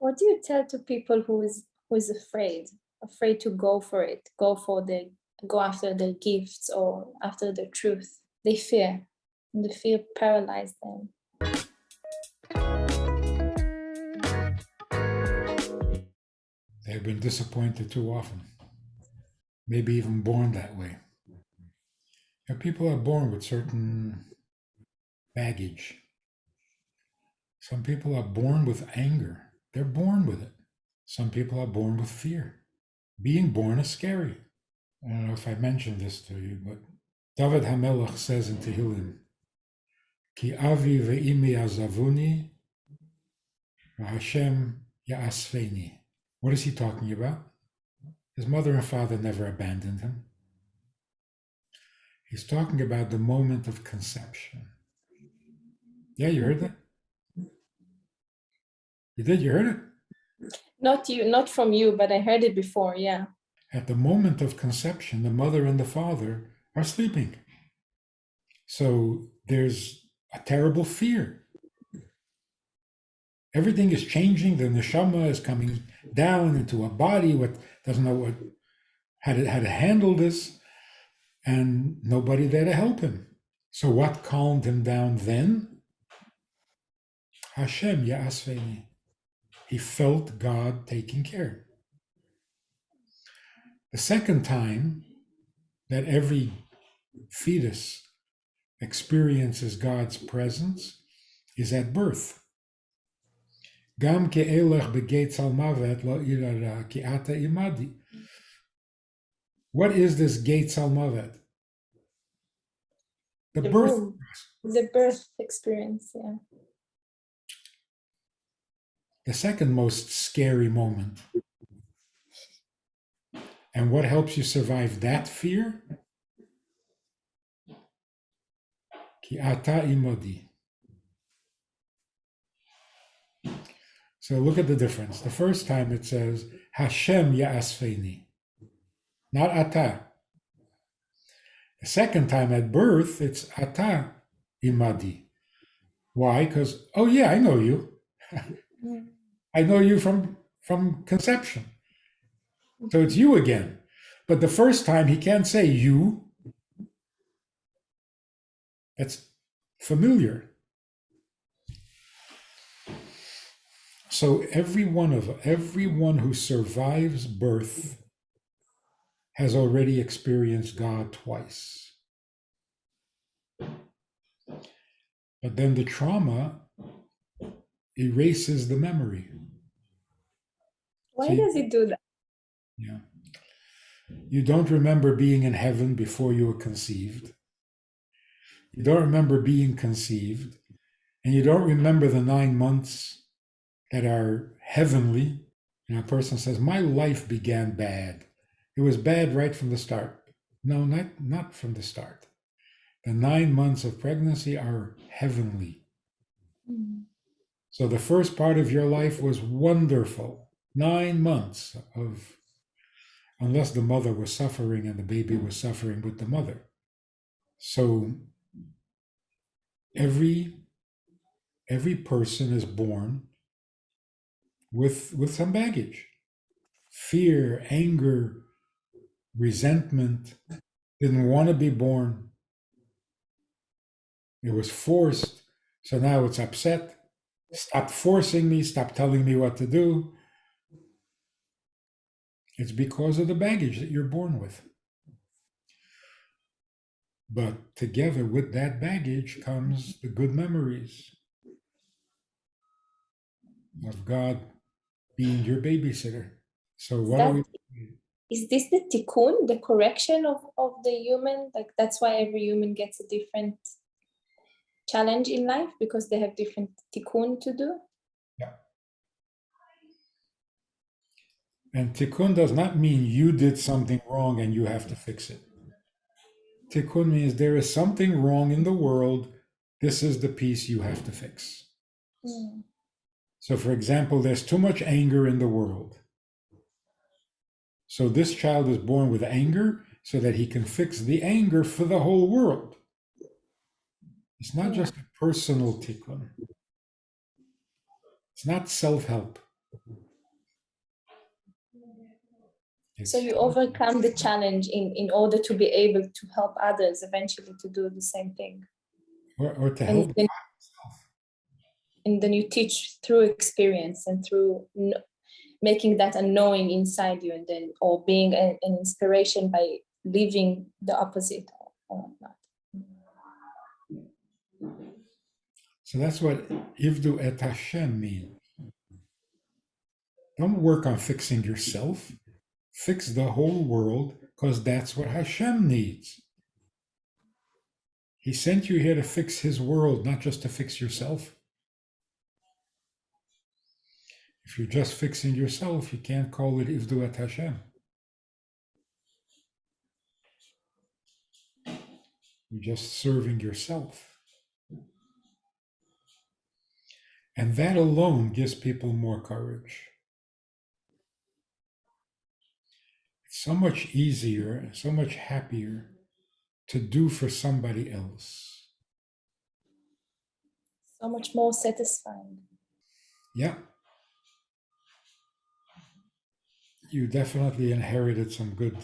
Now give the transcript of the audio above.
what do you tell to people who is afraid to go for it, go after the gifts or after the truth? They fear, and the fear paralyzes them. They've been disappointed too often, maybe even born that way. And people are born with certain baggage. Some people are born with anger. They're born with it. Some people are born with fear. Being born is scary. I don't know if I mentioned this to you, but David HaMelech says in Tehillim, Ki avi ve'imi azavuni, v'Hashem ya'asfeni. What is he talking about? His mother and father never abandoned him. He's talking about the moment of conception. Yeah, you heard that? You did? You heard it? Not from you, but I heard it before, yeah. At the moment of conception, the mother and the father are sleeping. So there's a terrible fear. Everything is changing. The neshama is coming down into a body what doesn't know how to handle this, and nobody there to help him. So what calmed him down then? Hashem ya'asveni. He felt God taking care. The second time that every fetus experiences God's presence is at birth. Gam ke'elech begeitz al mavet lo irara ki ata imadi. What is this Gates al Mavet? The birth experience, yeah. The second most scary moment. And what helps you survive that fear? Ki ata imodi. So look at the difference. The first time it says, Hashem ya'asfeni, not ata. The second time at birth, it's ata imadi. Why? Because, oh yeah, I know you. I know you from conception. So it's you again. But the first time he can't say you. That's familiar. So everyone who survives birth has already experienced God twice. But then the trauma erases the memory. Why does it do that? Yeah. You don't remember being in heaven before you were conceived. You don't remember being conceived. And you don't remember the 9 months that are heavenly. And a person says, my life began bad. It was bad right from the start. No, not from the start. The 9 months of pregnancy are heavenly. Mm. So the first part of your life was wonderful. 9 months of, unless the mother was suffering and the baby was suffering with the mother. So every person is born with some baggage. Fear, anger, resentment, didn't want to be born. It was forced, so now it's upset. Stop forcing me, stop telling me what to do. It's because of the baggage that you're born with. But together with that baggage comes the good memories of God being your babysitter. So is this the tikkun, the correction of the human? Like that's why every human gets a different challenge in life, because they have different tikkun to do? Yeah. And tikkun does not mean you did something wrong and you have to fix it. Tikkun means there is something wrong in the world. This is the piece you have to fix. Mm. So for example, there's too much anger in the world. So this child is born with anger so that he can fix the anger for the whole world. It's not just a personal tikkun. It's not self-help. So you overcome the challenge in order to be able to help others eventually to do the same thing. or to And help then, yourself. and then you teach through experience and through making that a knowing inside you, and then or being an inspiration by living the opposite or not. So that's what Ivdu et Hashem means. Don't work on fixing yourself. Fix the whole world, because that's what Hashem needs. He sent you here to fix his world, not just to fix yourself. If you're just fixing yourself, you can't call it Ivdu et Hashem. You're just serving yourself. And that alone gives people more courage. It's so much easier, so much happier to do for somebody else. So much more satisfying. Yeah. You definitely inherited some good